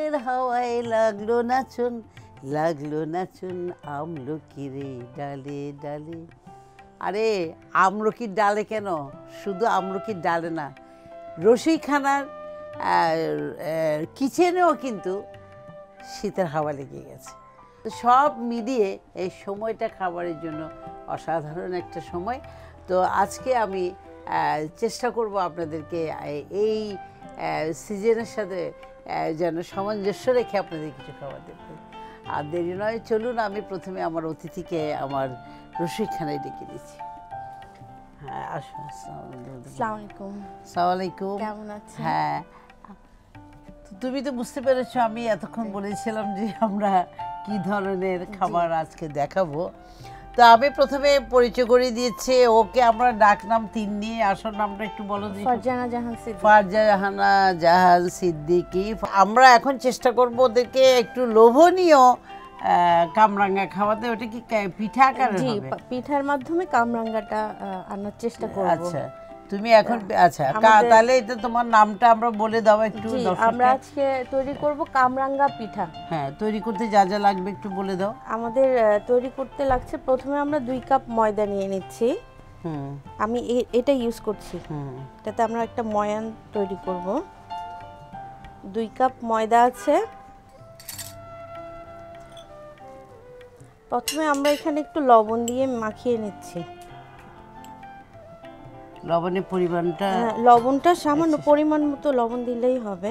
শীতের হাওয়ায় লাগলো নাচন, লাগলো নাচন আমলকির ডালে ডালে। আরে আমলকির ডালে কেন, শুধু আমলকির ডালে না, রসইখানার কিচেনেও কিন্তু শীতের হাওয়া লেগে গেছে। তো সব মিলিয়ে এই সময়টা খাবারের জন্য অসাধারণ একটা সময়। তো আজকে আমি চেষ্টা করব আপনাদেরকে এই সিজনের সাথে যেন সামঞ্জস্য রেখে আপনাদের কিছু খাবার দেবো। আর দেরি নয়, চলুন আমি প্রথমে আমার অতিথিকে আমার রসইখানায় ডেকে দিচ্ছি। হ্যাঁ, আসুন। আসসালামু আলাইকুম। আসসালামু আলাইকুম। কেমন আছেন? হ্যাঁ, তুমি তো বুঝতে পেরেছো আমি এতক্ষণ বলেছিলাম যে আমরা কি ধরনের খাবার আজকে দেখাবো। তো আমি প্রথমে পরিচয় করে দিয়েছি ওকে, আমরা ডাকনাম তিন্নি, আসল নামটা একটু বলো। ফারজানা জাহান সিদ্দিকী। ফারজানা জাহান সিদ্দিকী। আমরা এখন চেষ্টা করব ওদেরকে একটু লোভনীয় কামরাঙ্গা খাওয়াতে। ওটা কি পিঠা আকারে হবে? জি, পিঠার মাধ্যমে কামরাঙ্গাটা আনার চেষ্টা করব। আচ্ছা, তুমি এখন আচ্ছা তাহলে এটা তোমার নামটা আমরা বলে দাও একটু। আমরা আজকে তৈরি করব কামরাঙ্গা পিঠা। হ্যাঁ, তৈরি করতে যা যা লাগবে একটু বলে দাও। আমাদের তৈরি করতে লাগছে, প্রথমে আমরা 2 কাপ ময়দা নিয়ে নিচ্ছি। আমি এটা ইউজ করছি। এটাতে আমরা একটা ময়ান তৈরি করব। 2 কাপ ময়দা আছে। প্রথমে আমরা এখানে একটু লবণ দিয়ে মাখিয়ে নিচ্ছি। লবণের পরিমাণটা, লবণটা সামান্য পরিমাণ মতো লবণ দিলেই হবে।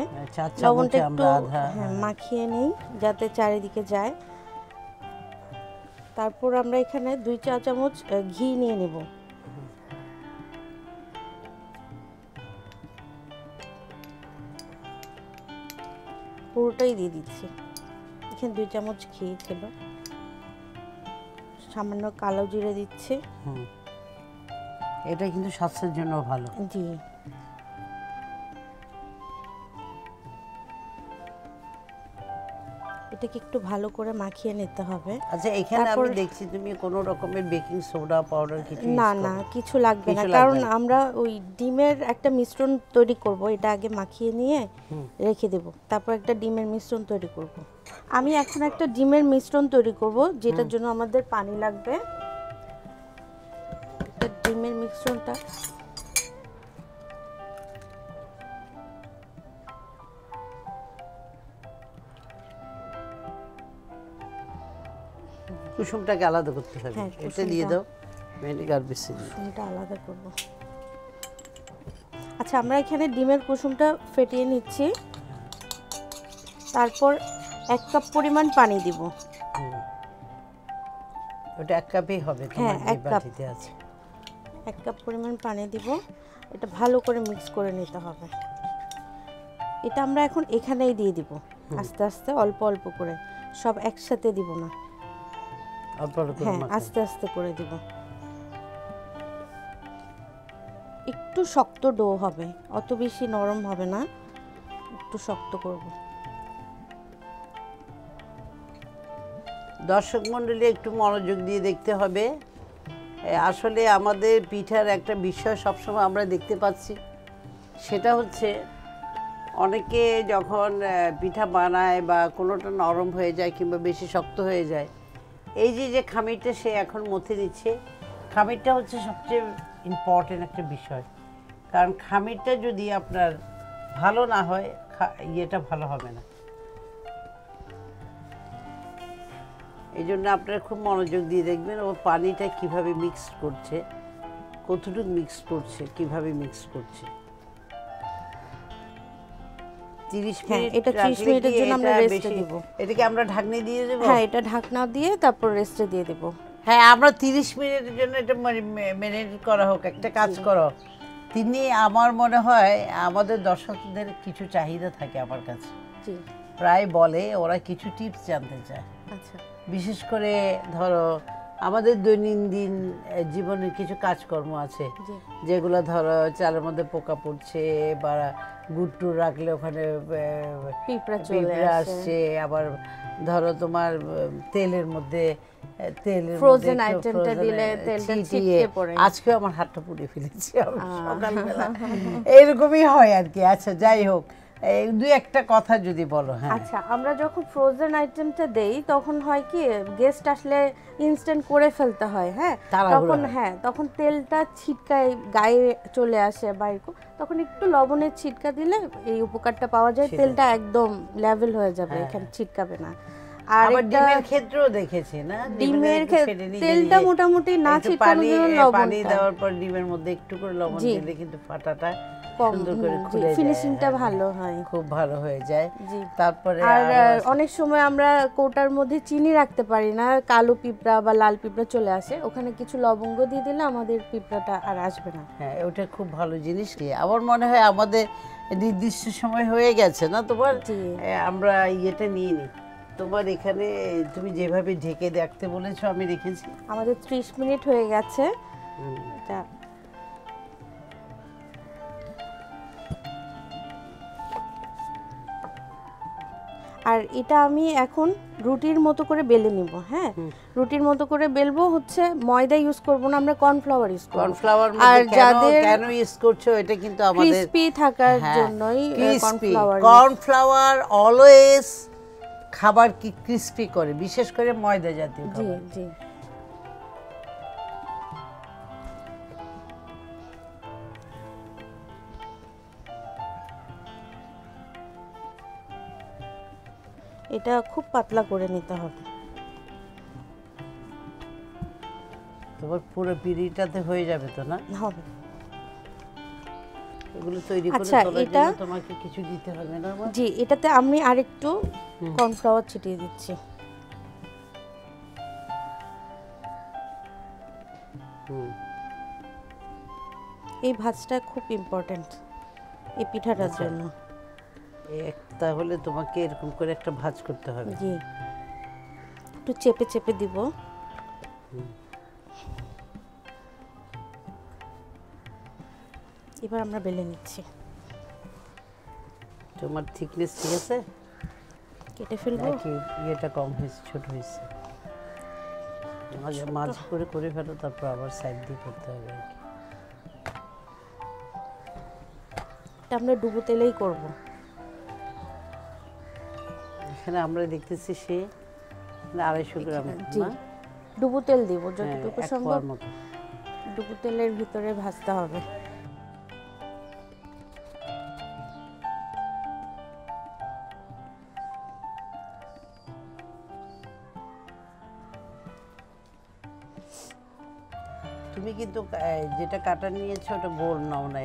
লবণটা একটু মাখিয়ে নেই যাতে চারিদিকে যায়। তারপর আমরা এখানে 2 চা চামচ ঘি নিয়ে নেব। পুরোটাই দিয়ে দিচ্ছি। এখানে 2 চামচ ঘি ছিল। সামান্য কালো জিরে দিচ্ছি। এটা কিন্তু স্বাস্থ্যের জন্য ভালো। জি, এটাকে একটু ভালো করে মাখিয়ে নিতে হবে। আচ্ছা, এখানে আমি দেখছি তুমি কোনো রকমের বেকিং সোডা পাউডার কিছু না না, কিছু লাগবে না, কারণ আমরা ওই ডিমের একটা মিশ্রণ তৈরি করব। এটা আগে মাখিয়ে নিয়ে রেখে দেব, তারপর একটা ডিমের মিশ্রণ তৈরি করব। আমি এখন একটা ডিমের মিশ্রণ তৈরি করব, যেটার জন্য আমাদের পানি লাগবে। ডিমের মিশ্রণটা কুসুমটাকে আলাদা করতে হবে। এটা দিয়ে দাও, ভিনেগার বেশি দিই, এটা আলাদা করব। আচ্ছা, আমরা এখানে ডিমের কুসুমটা ফেটিয়ে নিচ্ছি। তারপর 1 কাপ পরিমাণ পানি দিব। ওটা 1 কাপই হবে তোমার যে বাটিতে আছে। 1 কাপ পরিমাণ পানি দিব। এটা ভালো করে মিক্স করে নিতে হবে। এটা আমরা এখন এখানেই দিয়ে দিব, আস্তে আস্তে অল্প অল্প করে, সব একসাথে দিব না, অল্প অল্প করে। হ্যাঁ, আস্তে আস্তে করে দিব। একটু শক্ত ডো হবে, অত বেশি নরম হবে না, একটু শক্ত করব। দর্শক মণ্ডলী একটু মনোযোগ দিয়ে দেখতে হবে। আসলে আমাদের পিঠার একটা বিষয় সবসময় আমরা দেখতে পাচ্ছি, সেটা হচ্ছে অনেকে যখন পিঠা বানায় বা কোনোটা নরম হয়ে যায় কিংবা বেশি শক্ত হয়ে যায়, এই যে খামিরটা সে এখন মথে নিচ্ছে, খামিরটা হচ্ছে সবচেয়ে ইম্পর্টেন্ট একটা বিষয়। কারণ খামিরটা যদি আপনার ভালো না হয়, ইয়েটা ভালো হবে না। এই জন্য আপনারা খুব মনোযোগ দিয়ে দেখবেন ও পানিটা কিভাবে মিক্স করছে, কতটুকু মিক্স করছে, কিভাবে মিক্স করছে। 30 মিনিট, এটা 30 মিনিটের জন্য আমরা রেস্টে দেব। এটাকে আমরা ঢাকনি দিয়ে দেব। হ্যাঁ, এটা ঢাকনা দিয়ে তারপর রেস্টে দিয়ে দেব। হ্যাঁ, আমরা 30 মিনিটের জন্য এটা ম্যারিনেট করা হোক। একটা কাজ করো তিনি, আমার মনে হয় আমাদের দর্শকদের কিছু চাহিদা থাকে আমার কাছে, প্রায় বলে ওরা কিছু টিপস জানতে চায়। আচ্ছা, বিশেষ করে ধরো আমাদের দৈনন্দিন জীবনের কিছু কাজকর্ম আছে যেগুলো ধরো চালের মধ্যে পোকা পড়ছে বা গুট্টু রাখলে ওখানে পিঁপড়া আসছে, আবার ধরো তোমার তেলের মধ্যে ফ্রোজেন আইটেমটা দিলে তেলটা ছিটকে পড়ে। আজকে আমার হাতটা পুড়ে ফেলেছি আমি সকালবেলা, এরকমই হয় আর কি। আচ্ছা, যাই হোক, এই দুই একটা কথা যদি বলো। হ্যাঁ, আচ্ছা, আমরা যখন ফ্রোজেন আইটেমটা দেই তখন হয় কি গেস্ট আসলে ইনস্ট্যান্ট করে ফেলতে হয়। হ্যাঁ, তখন তখন তেলটা ছিটকায় গায়ে চলে আসে বাইরে, তখন একটু লবণের ছিটকা দিলে এই উপকারটা পাওয়া যায়, তেলটা একদম লেভেল হয়ে যাবে, এখানে ছিটকাবে না। আর ডিমের ক্ষেত্রেও দেখেছি না, ডিমের তেলটা মোটামুটি না ছিটকানোর জন্য লবণ পানি দেওয়ার পর ডিমের মধ্যে একটু করে লবণ দিলে কিন্তু ফাটাটা সুন্দর করে খুলে যায়, ফিনিশিংটা ভালো হয়, খুব ভালো হয়ে যায়। তারপরে আর অনেক সময় আমরা কৌটার মধ্যে চিনি রাখতে পারি না, কালো পিঁপড়া বা লাল পিঁপড়া চলে আসে, ওখানে কিছু লবঙ্গ দিয়ে দিলে আমাদের পিঁপড়াটা আর আসবে না। হ্যাঁ, ওটা খুব ভালো জিনিস। আমার মনে হয় আমাদের নির্দিষ্ট সময় হয়ে গেছে না তোমার, আমরা ইয়েটা নিয়ে নিই। তোমার এখানে তুমি যেভাবে ঢেকে রাখতে বলেছো আমি রেখেছি, আমাদের 30 মিনিট হয়ে গেছে। এটা আর এটা আমি এখন রুটির মতো করে বেলে নিব। হ্যাঁ, রুটির মতো করে বেলবো, হচ্ছে ময়দা ইউজ করব না, আমরা কর্নফ্লাওয়ার ইউজ করব। কর্নফ্লাওয়ার মধ্যে কেন ইউজ করছো? এটা কিন্তু আমাদের ক্রিসপি থাকার জন্যই কর্নফ্লাওয়ার। কর্নফ্লাওয়ার অলওয়েজ খাবার কি ক্রিসপি করে, বিশেষ করে ময়দা জাতীয় খাবার। জি জি। এটা খুব পাতলা করে নিতে হবে। তোমার পুরো পিড়িটাতে হয়ে যাবে তো না? হবে। এগুলো তৈরি করে তোলার জন্য তোমাকে কিছু দিতে হবে না? জি, এটাতে আমি আরেকটু কর্নফ্লাওয়ার ছিটিয়ে দিচ্ছি। এই ভাজটা খুব ইম্পর্টেন্ট এই পিঠাটার জন্য। তাহলে তোমাকে এরকম করে একটা ভাজ করতে হবে। জি, একটু চেপে চেপে দিব। এবার আমরা বেলে নিচ্ছি। তোমার থিকনেস ঠিক আছে? কেটে ফেলবো নাকি এটা কম হয়েছে, ছোট হয়েছে? মাঝে মাঝে করে ফেলো, তারপর আবার সাইড দিয়ে করতে হবে। এটা আমরা ডুবো তেলেই করব। এখানে আমরা দেখতেছি সে 250 গ্রাম না ডুবো তেল দিব, যতটুকু সম্ভব ডুবো তেলের ভিতরে ভাজতে হবে। তুমি কিন্তু যেটা কাটা নিয়েছো ওটা গোল নাও না,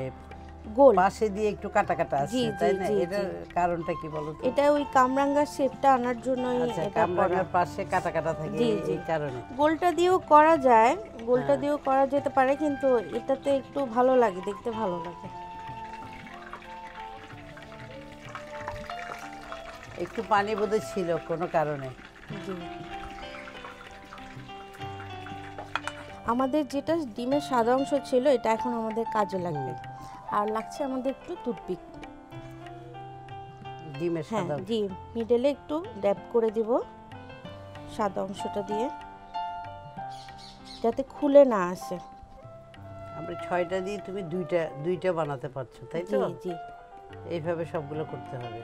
গোল পাশে দিয়ে একটু কাটা কাটা আছে, তাই না? এটার কারণটা কি বলো তো? এটা ওই কামরাঙ্গার শেপটা আনার জন্যই এটা কামরাঙ্গার পাশে কাটা কাটা থাকে, এই কারণে। গোলটা দিয়েও করা যায়, গোলটা দিয়েও করা যেতে পারে, কিন্তু এটাতে একটু ভালো লাগে, দেখতে ভালো লাগে। একটু পানি বোধহয় ছিল কোনো কারণে। জি, আমাদের যেটা ডিমের সাদা অংশ ছিল এটা এখন আমাদের কাজে লাগবে। আর লাগছে আমাদের একটু টুথপিক ডিমের সাদা। জি, মিডলে একটু ড্যাপ করে দিব সাদা অংশটা দিয়ে, যাতে খুলে না আসে। আমরা 6টা দিয়ে তুমি দুইটা বানাতে পারছো, তাই তো? জি জি, এইভাবে সবগুলো করতে হবে।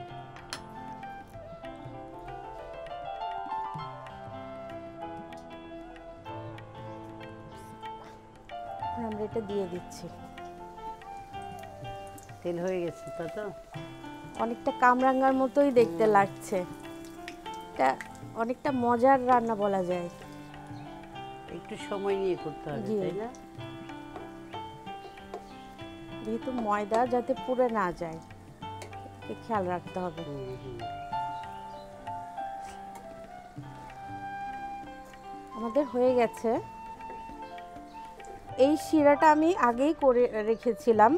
আমরা এটা দিয়ে দিচ্ছি। তেল হয়ে গেছে তো? অনেকটা কামরাঙ্গার মতোই দেখতে লাগছে। এটা অনেকটা মজার রান্না বলা যায়। একটু সময় নিয়ে করতে হবে, তাই না? যেহেতু ময়দা যাতে পুড়ে না যায়, খেয়াল রাখতে হবে। আমাদের হয়ে গেছে। এই শিরাটা আমি আগেই করে রেখেছিলাম,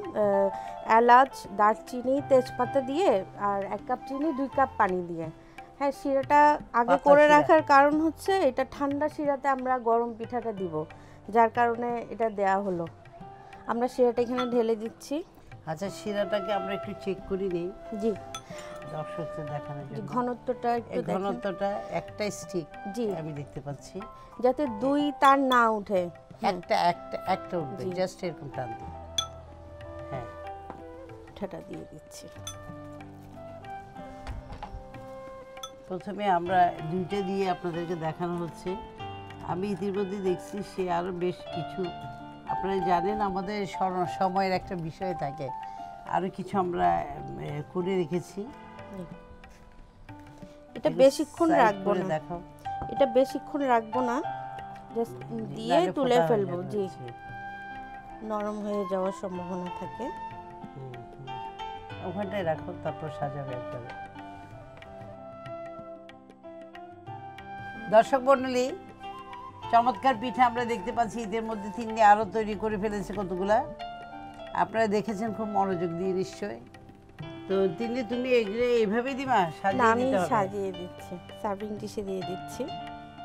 এলাচ, দারচিনি, তেজপাতা দিয়ে আর 1 কাপ চিনি, 2 কাপ পানি দিয়ে। হ্যাঁ, শিরাটা আগে করে রাখার কারণ হচ্ছে এটা ঠান্ডা শিরাতে আমরা গরম পিঠাটা দিব, যার কারণে এটা দেয়া হলো। আমরা শিরাটা এখানে ঢেলে দিচ্ছি। আচ্ছা, শিরাটাকে আমরা একটু চেক করে নিই। জি, দর্শকদের দেখানোর জন্য ঘনত্বটা একটু দেখেন। ঘনত্বটা একটা স্টিক জি, আমি দেখতে পাচ্ছি, যাতে 2 তার না উঠে। একটা উঠবে, জাস্ট এরকম টান দিই। হ্যাঁ, পিঠাটা দিয়ে দিচ্ছি। প্রথমে আমরা দুইটা দিয়ে আপনাদেরকে দেখানো হচ্ছে। আমি ইতিমধ্যে দেখছি সে আরও বেশ কিছু, আপনারা জানেন আমাদের সময়ের একটা বিষয় থাকে, আরও কিছু আমরা করে রেখেছি। এটা বেশিক্ষণ রাখবো না, দেখাও। এটা বেশিক্ষণ রাখবো না, জাস্ট দিয়ে তুলে ফেলবো। জি, নরম হয়ে যাওয়ার সম্ভাবনা থাকে। ওখানটায় রাখো, তারপর সাজাবে একবারে। দর্শক মণ্ডলী, চমৎকার পিঠা আমরা দেখতে পাচ্ছি। ঈদের মধ্যে তিনি আরও তৈরি করে ফেলেছে কতগুলা, আপনারা দেখেছেন খুব মনোযোগ দিয়ে নিশ্চয়। তো তুমি এগুলো এইভাবে দিবা, আমি সাজিয়ে দিচ্ছি, সার্ভিং ডিশে দিয়ে দিচ্ছি।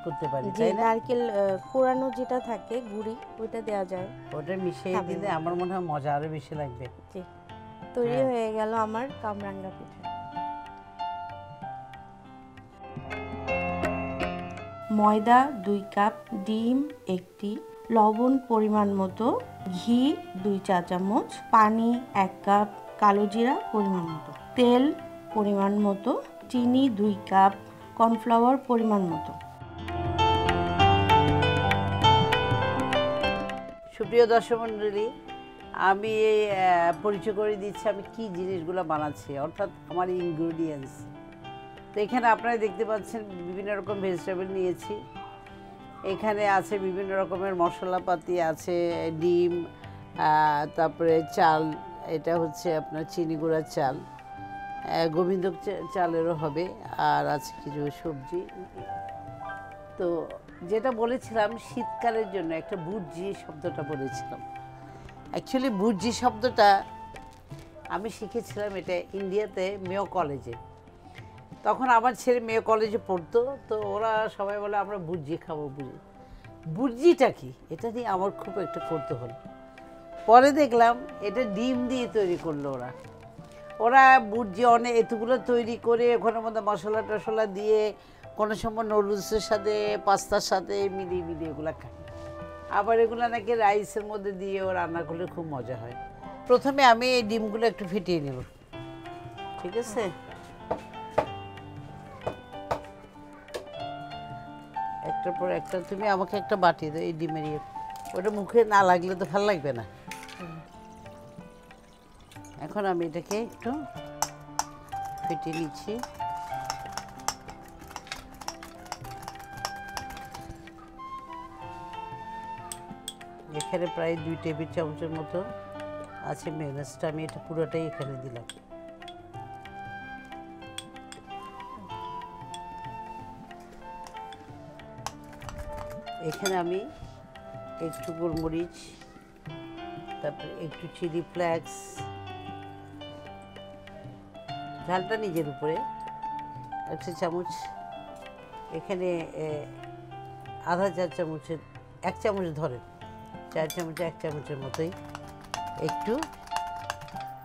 করতে পারি যে নারকেল কোরানো যেটা থাকে গুড়ি, ওইটা দেওয়া যায়, ওটা মিশিয়ে দিলে আমার মনে হয় মজা আরো বেশি লাগবে। জি, তৈরি হয়ে গেল আমার কামরাঙ্গা পিঠা। ময়দা 2 কাপ, ডিম 1টি, লবণ পরিমাণ মতো, ঘি 2 চা চামচ, পানি 1 কাপ, কালো জিরা পরিমাণ মতো, তেল পরিমাণ মতো, চিনি 2 কাপ, কর্নফ্লাওয়ার পরিমাণ মতো। সুপ্রিয় দর্শক মণ্ডলী, আমি পরিচয় করে দিচ্ছি আমি কি জিনিসগুলো বানাচ্ছি, অর্থাৎ আমার ইনগ্রেডিয়েন্টস। তো এখানে আপনারা দেখতে পাচ্ছেন বিভিন্ন রকম ভেজিটেবল নিয়েছি। এখানে আছে বিভিন্ন রকমের মশলাপাতি আছে, ডিম, তারপরে চাল, এটা হচ্ছে আপনার চিনি গুঁড়ার চাল, গোবিন্দ চালেরও হবে, আর আছে কিছু সবজি। তো যেটা বলেছিলাম শীতকালের জন্য একটা বুর্জি শব্দটা বলেছিলাম। অ্যাকচুয়ালি বুর্জি শব্দটা আমি শিখেছিলাম এটা ইন্ডিয়াতে মেয়ো কলেজে। তখন আমার ছেলে মেয়ো কলেজে পড়তো, তো ওরা সবাই বলে আমরা বুর্জি খাবো। বুর্জিটা কি, এটা নিয়ে আমার খুব একটা করতে হলো। পরে দেখলাম এটা ডিম দিয়ে তৈরি করলো ওরা বুর্জি অনেক এতগুলো তৈরি করে ওখানের মধ্যে মশলা টশলা দিয়ে কোনো সময় নুডলসের সাথে পাস্তার সাথে মিলিয়ে এগুলো খায়। আবার এগুলো নাকি রাইসের মধ্যে দিয়েও রান্না করলে খুব মজা হয়। প্রথমে আমি এই ডিমগুলো একটু ফেটিয়ে নেব, ঠিক আছে? একটার পর একটা তুমি আমাকে একটা বাটি দাও এই ডিমের ইয়ে, ওটা মুখে না লাগলে তো ভালো লাগবে না। এখন আমি এটাকে একটু ফেটিয়ে নিচ্ছি। এখানে প্রায় 2 টেবিল চামচের মতো আছে মেয়োনেজটা, আমি এটা পুরোটাই এখানে দিলাম। এখানে আমি একটু গোলমরিচ, তারপরে একটু চিলি ফ্লেক্স, ঝালটা নিজের উপরে, 1 চামচ, এখানে আধা চা চামচের 1 চামচ ধরেন, 4 চামচে 1 চামচের মতোই একটু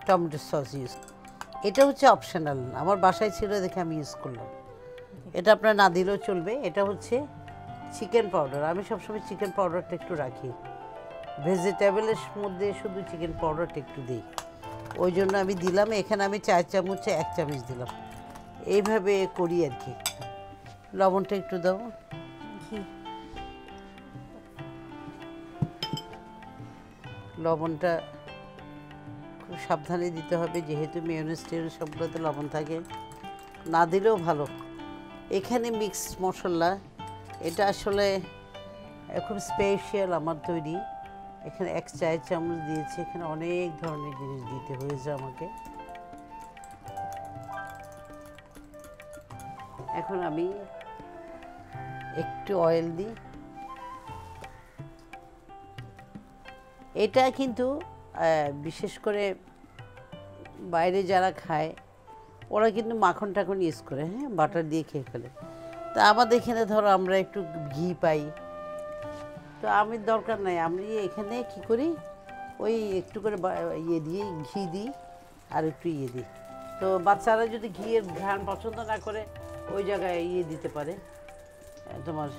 টমেটো সস ইউজ। এটা হচ্ছে অপশনাল, আমার বাসায় ছিল দেখে আমি ইউজ করলাম। এটা আপনার না দিলেও চলবে। এটা হচ্ছে চিকেন পাউডার, আমি সবসময় চিকেন পাউডারটা একটু রাখি, ভেজিটেবলের মধ্যে শুধু চিকেন পাউডারটা একটু দিই, ওই জন্য আমি দিলাম। এখানে আমি 4 চামচে 1 চামচ দিলাম, এইভাবে করি আর কি। লবণটা একটু দেবো, লবণটা খুব সাবধানে দিতে হবে, যেহেতু মেয়োনেজ টেয়োনেজ সবগুলোতে লবণ থাকে, না দিলেও ভালো। এখানে মিক্সড মশলা, এটা আসলে খুব স্পেশাল আমার তৈরি। এখানে 1 চা চামচ দিয়েছি, এখানে অনেক ধরনের জিনিস দিতে হয়েছে আমাকে। এখন আমি একটু অয়েল দিই। এটা কিন্তু বিশেষ করে বাইরে যারা খায় ওরা কিন্তু মাখন টাখন ইউজ করে, হ্যাঁ, বাটার দিয়ে খেয়ে ফেলে। তা আমাদের এখানে ধরো আমরা একটু ঘি পাই, তো আমি দরকার নাই, আমি এখানে কি করি ওই একটু করে ইয়ে দিয়ে ঘি দিই আর একটু ইয়ে দিই। তো বাচ্চারা যদি ঘিয়ের ঘ্রাণ পছন্দ না করে ওই জায়গায় ইয়ে দিতে পারে, তোমার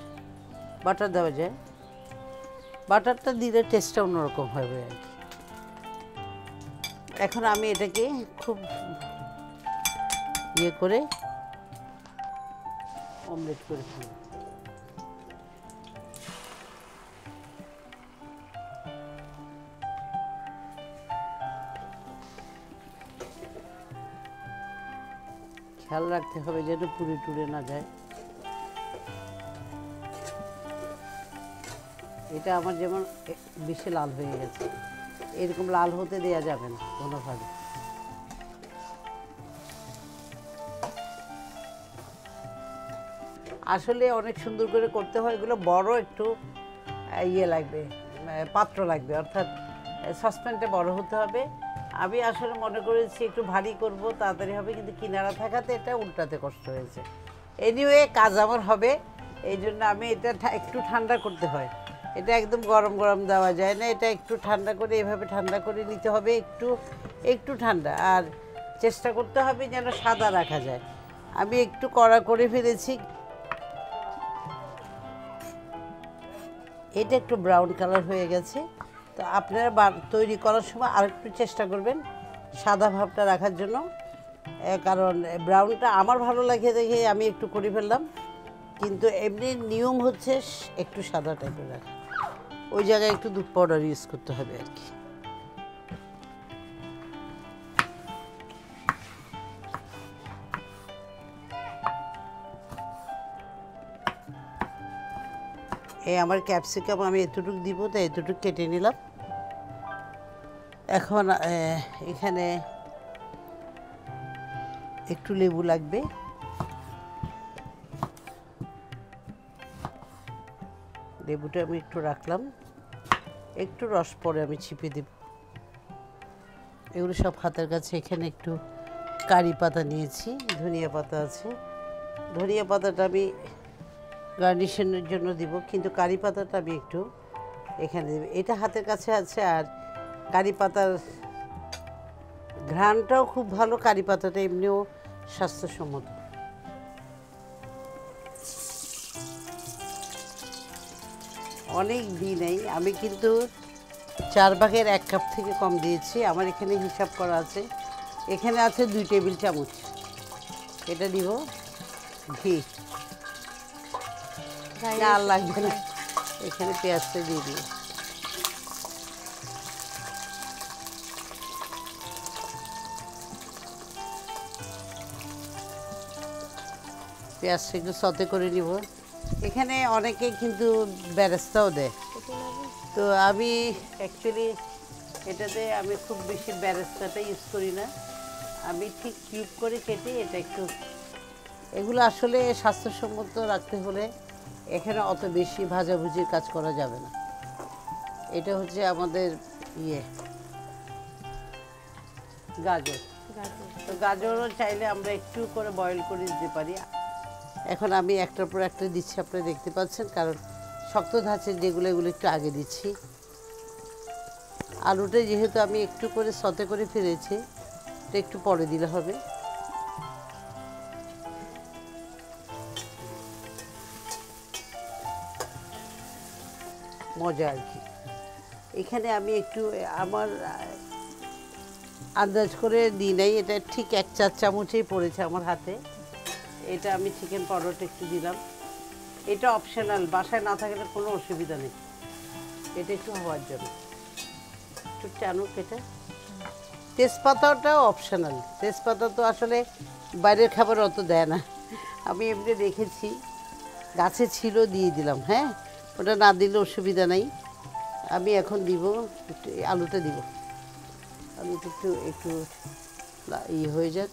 বাটার দেওয়া যায়। বাটারটা দিলে টেস্টটা অন্যরকম হবে আর কি। এখন আমি এটাকে খুব ইয়ে করে অমলেট করে ফেলবো। খেয়াল রাখতে হবে যেন পুড়ে টুড়ে না যায়। এটা আমার যেমন বেশি লাল হয়ে গেছে, এরকম লাল হতে দেয়া যাবে না কোনোভাবে। আসলে অনেক সুন্দর করে করতে হয় এগুলো, বড় একটু ইয়ে লাগবে, পাত্র লাগবে, অর্থাৎ সসপ্যানটা বড় হতে হবে। আমি আসলে মনে করেছি একটু ভারী করব, তাড়াতাড়ি হবে, কিন্তু কিনারা থাকাতে এটা উল্টাতে কষ্ট হয়েছে। এনিওয়ে কাজ আমার হবে, এই জন্য আমি এটা একটু ঠান্ডা করতে হয়। এটা একদম গরম গরম দেওয়া যায় না, এটা একটু ঠান্ডা করে এভাবে ঠান্ডা করে নিতে হবে, একটু একটু ঠান্ডা। আর চেষ্টা করতে হবে যেন সাদা রাখা যায়। আমি একটু কড়া করে ফেলেছি, এটা একটু ব্রাউন কালার হয়ে গেছে। তো আপনারা তৈরি করার সময় আরেকটু চেষ্টা করবেন সাদা ভাবটা রাখার জন্য, কারণ ব্রাউনটা আমার ভালো লাগে দেখে আমি একটু করে ফেললাম, কিন্তু এমনি নিয়ম হচ্ছে একটু সাদা টাইপের রাখা। ওই জায়গায় একটু দুধ পাউডার ইউজ করতে হবে আর কি। এই আমার ক্যাপসিকাম আমি এতটুকু দিব, তাই এতটুকু কেটে নিলাম। এখন এখানে একটু লেবু লাগবে, লেবুটা আমি একটু রাখলাম, একটু রস পরে আমি চিপে দেব। এগুলো সব হাতের কাছে। এখানে একটু কারি পাতা নিয়েছি, ধনিয়া পাতা আছে, ধনিয়া পাতাটা আমি গার্নিশনের জন্য দিব, কিন্তু কারি পাতাটা আমি একটু এখানে দেব। এটা হাতের কাছে আছে। আর কারি পাতার ঘ্রাণটাও খুব ভালো, কারি পাতাটা এমনিও স্বাস্থ্যসম্মত। অনেক দিই নাই আমি, কিন্তু 4 ভাগের 1 কাপ থেকে কম দিয়েছি। আমার এখানে হিসাব করা আছে, এখানে আছে 2 টেবিল চামচ। এটা দিব ঘি, না আর লাগবে না, এখানে পেঁয়াজটা দিয়ে দিই। পেঁয়াজটা একটু সতে করে নিব। এখানে অনেকে কিন্তু বেরেস্তাও দেয়, তো আমি অ্যাকচুয়ালি এটাতে আমি খুব বেশি বেরেস্তাটা ইউজ করি না, আমি ঠিক কিউব করে কেটে এটা একটু, এগুলো আসলে স্বাস্থ্যসম্মত রাখতে হলে এখানে অত বেশি ভাজাভুজির কাজ করা যাবে না। এটা হচ্ছে আমাদের গাজর, তো গাজরও চাইলে আমরা একটু করে বয়েল করে দিতে পারি। এখন আমি একটার পর একটা দিচ্ছি, আপনারা দেখতে পাচ্ছেন, কারণ শক্ত ধাঁচের যেগুলো এগুলো একটু আগে দিচ্ছি। আলুটা যেহেতু আমি একটু করে সতে করে ফেলেছি, এটা একটু পরে দিলে হবে। মজা আর কি। এখানে আমি একটু আমার আন্দাজ করে দিই নাই, এটা ঠিক 1 চা-চামচেই পড়েছে আমার হাতে। এটা আমি চিকেন পাউডারটা একটু দিলাম, এটা অপশনাল, বাসায় না থাকলে কোনো অসুবিধা নেই, এটা একটু হওয়ার জন্য একটু টানুক। এটা তেজপাতাটাও অপশনাল, তেজপাতা তো আসলে বাইরের খাবার অত দেয় না, আমি এমনি রেখেছি, গাছে ছিল দিয়ে দিলাম। হ্যাঁ, ওটা না দিলে অসুবিধা নাই। আমি এখন দিব একটু, আলুটা দিব, আলুটা একটু একটু হয়ে যাক।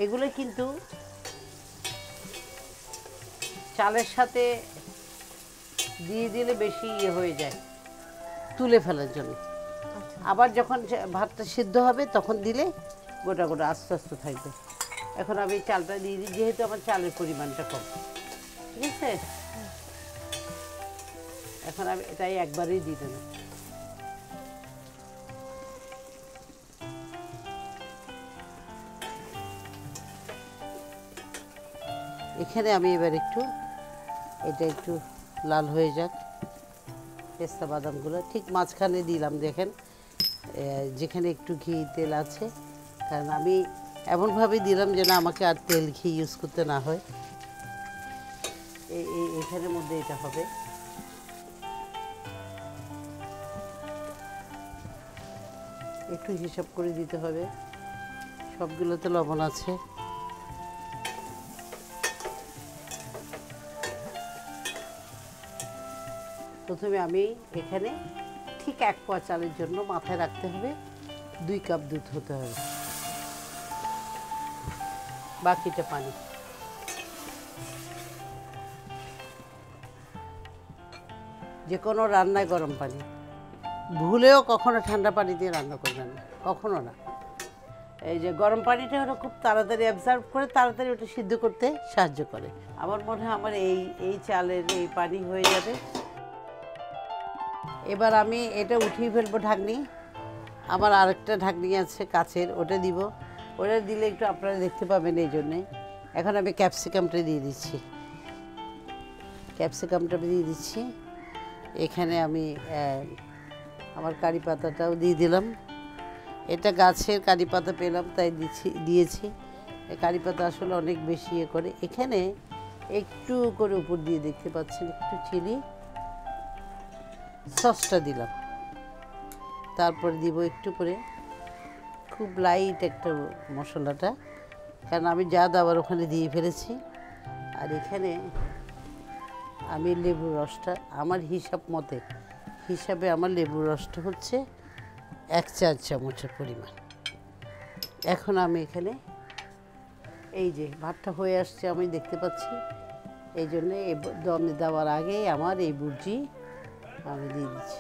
এগুলো কিন্তু চালের সাথে দিয়ে দিলে বেশি হয়ে যায়, তুলে ফেলার জন্য। আবার যখন ভাতটা সিদ্ধ হবে তখন দিলে গোটা গোটা আস্তে আস্তে থাকবে। এখন আমি চালটা দিয়ে দিই, যেহেতু আমার চালের পরিমাণটা কম, ঠিক আছে। এখন আমি এটাই একবারেই দিয়ে দেবো। এখানে আমি এবার একটু, এটা একটু লাল হয়ে যাক, পেস্তা বাদামগুলো ঠিক মাঝখানে দিলাম, দেখেন যেখানে একটু ঘি তেল আছে, কারণ আমি এমনভাবে দিলাম যেন আমাকে আর তেল ঘি ইউজ করতে না হয়। এখানের মধ্যে এটা হবে। একটু হিসাব করে দিতে হবে, সবগুলোতে লবণ আছে। প্রথমে আমি এখানে ঠিক 1 পোয়া চালের জন্য মাথায় রাখতে হবে 2 কাপ দুধ হতে হবে, বাকিটা পানি। যে কোনো রান্নায় গরম পানি, ভুলেও কখনো ঠান্ডা পানি দিয়ে রান্না করবেন না, কখনো না। এই যে গরম পানিটা হলো খুব তাড়াতাড়ি অ্যাবজর্ব করে তাড়াতাড়ি ওটা সিদ্ধ করতে সাহায্য করে। আমার মনে হয় আমার এই চালের এই পানি হয়ে যাবে। এবার আমি এটা উঠিয়ে ফেলবো ঢাকনি। আমার আরেকটা ঢাকনি আছে কাচের, ওটা দিব। ওটা দিলে একটু আপনারা দেখতে পাবেন, এই জন্যে। এখন আমি ক্যাপসিকামটা দিয়ে দিচ্ছি। ক্যাপসিকামটা দিয়ে দিচ্ছি। এখানে আমি আমার কারি পাতাটাও দিয়ে দিলাম। এটা গাছের কারি পাতা পেলাম তাই দিয়েছি। কারি পাতা আসলে অনেক বেশি করে। এখানে একটু করে উপর দিয়ে দেখতে পাচ্ছেন একটু চিলি সসটা দিলাম। তারপর দিব একটু করে খুব লাইট একটা মশলাটা, কারণ আমি যা দেওয়ার ওখানে দিয়ে ফেলেছি। আর এখানে আমি লেবুর রসটা আমার হিসাবে আমার লেবুর রসটা হচ্ছে 1 চা চামচের পরিমাণ। এখন আমি এখানে এই যে ভাতটা হয়ে আসছে আমি দেখতে পাচ্ছি, এই জন্যে দমে দেওয়ার আগেই আমার এই বুর্জি আমি দিয়ে দিচ্ছি।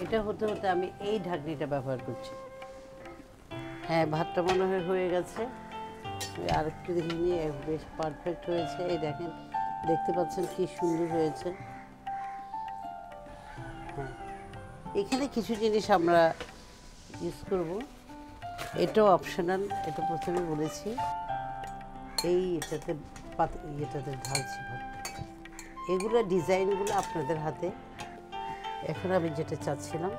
এটা হতে হতে আমি এই ঢাকনিটা ব্যবহার করছি। হ্যাঁ, ভাতটা মনে হয় হয়ে গেছে। আর একটু দেখে নিয়ে বেশ পারফেক্ট হয়েছে। এই দেখেন, দেখতে পাচ্ছেন কি সুন্দর হয়েছে। হ্যাঁ, এখানে কিছু জিনিস আমরা ইউজ করব, এটাও অপশনাল, এটা প্রথমে বলেছি। এটাতে ঢালছি ভাত। এগুলো ডিজাইনগুলো আপনাদের হাতে। এখন আমি যেটা চাচ্ছিলাম,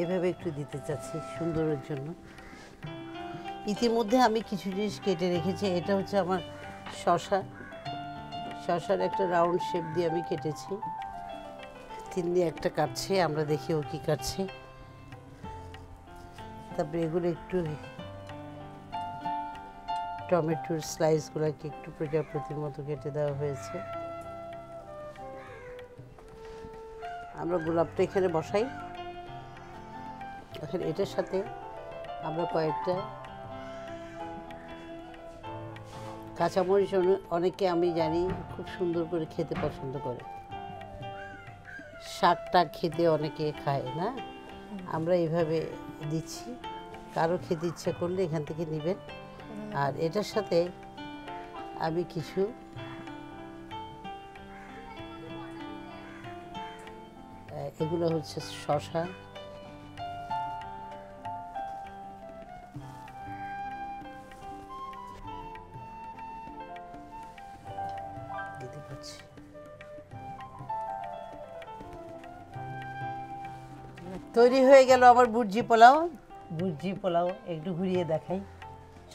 এভাবে একটু দিতে চাচ্ছি সুন্দরের জন্য। ইতিমধ্যে আমি কিছু জিনিস কেটে রেখেছি। এটা হচ্ছে আমার শসার একটা রাউন্ড শেপ দিয়ে আমি কেটেছি। তিন্নি একটা কাটছে, আমরা দেখি ও কি কাটছে। তারপরে এগুলো একটু টমেটোর স্লাইসগুলোকে একটু প্রজাপতির মতো কেটে দেওয়া হয়েছে। আমরা গোলাপটা এখানে বসাই। এখন এটার সাথে আমরা কয়েকটা কাঁচামরিচ, অনেকে আমি জানি খুব সুন্দর করে খেতে পছন্দ করে। শাকটা খেতে অনেকে খায় না, আমরা এইভাবে দিচ্ছি। কারো খেতে ইচ্ছা করলে এখান থেকে নেবেন। আর এটার সাথে আমি কিছু এগুলো হচ্ছে শসা, দিতে পারছি। তৈরি হয়ে গেল আমার বুর্জি পোলাও। একটু ঘুরিয়ে দেখাই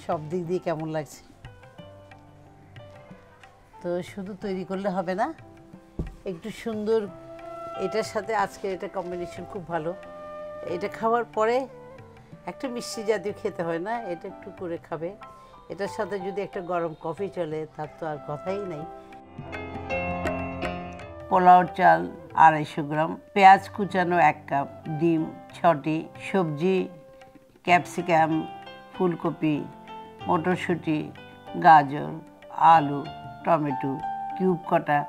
সব দিক দিয়ে কেমন লাগছে। তো শুধু তৈরি করলে হবে না, একটু সুন্দর। এটার সাথে আজকে এটা কম্বিনেশন খুব ভালো। এটা খাওয়ার পরে একটা মিষ্টি জাতীয় খেতে হয় না, এটা একটু করে খাবে। এটার সাথে যদি একটা গরম কফি চলে, তার তো আর কথাই নেই। পোলাও চাল 250 গ্রাম, পেঁয়াজ কুচানো 1 কাপ, ডিম 6টি, সবজি ক্যাপসিকাম, ফুলকপি, মটরশুঁটি, গাজর, আলু, টমেটো কিউব কটা,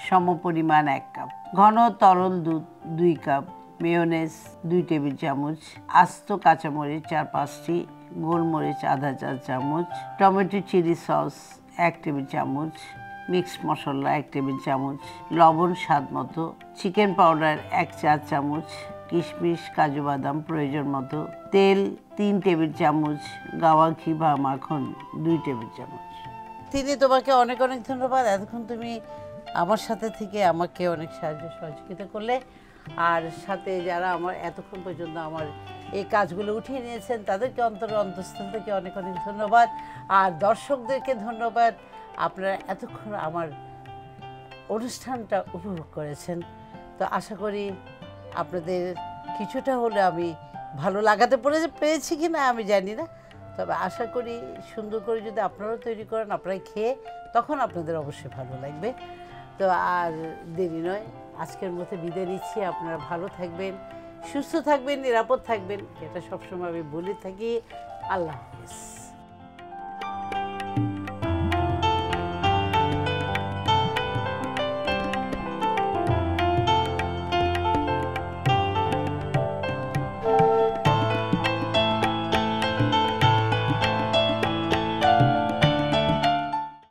সমপরিমাণ 1 কাপ, ঘন তরল দুধ 2 কাপ, মেয়োনেজ 2 টেবিল চামচ, আস্ত কাঁচামরিচ 4-5টি, গোলমরিচ আধা চা চামচ, টমেটো চিলি সস 1 টেবিল চামচ, মিক্স মশলা 1 টেবিল চামচ, লবণ স্বাদ মতো, চিকেন পাউডার 1 চা চামচ, কিশমিশ কাজু বাদাম প্রয়োজন মতো, তেল 3 টেবিল চামচ, গাওয়া ঘি বা মাখন 2 টেবিল চামচ। তিনি তোমাকে অনেক অনেক ধন্যবাদ, এতক্ষণ তুমি আমার সাথে থেকে আমাকে অনেক সাহায্য সহযোগিতা করলে। আর সাথে যারা আমার এতক্ষণ পর্যন্ত আমার এই কাজগুলো উঠিয়ে নিয়েছেন তাদেরকে অন্তঃস্থল থেকে অনেক অনেক ধন্যবাদ। আর দর্শকদেরকে ধন্যবাদ, আপনারা এতক্ষণ আমার অনুষ্ঠানটা উপভোগ করেছেন। তো আশা করি আপনাদের কিছুটা হলে আমি ভালো লাগাতে পেরেছি কি না আমি জানি না, তবে আশা করি সুন্দর করে যদি আপনারাও তৈরি করেন, আপনারা খেয়ে তখন আপনাদের অবশ্যই ভালো লাগবে। তো আর দেরি নয়, আজকের মতো বিদায় নিচ্ছি। আপনারা ভালো থাকবেন, সুস্থ থাকবেন, নিরাপদ থাকবেন, এটা সবসময় আমি বলে থাকি। আল্লাহ হাফেজ।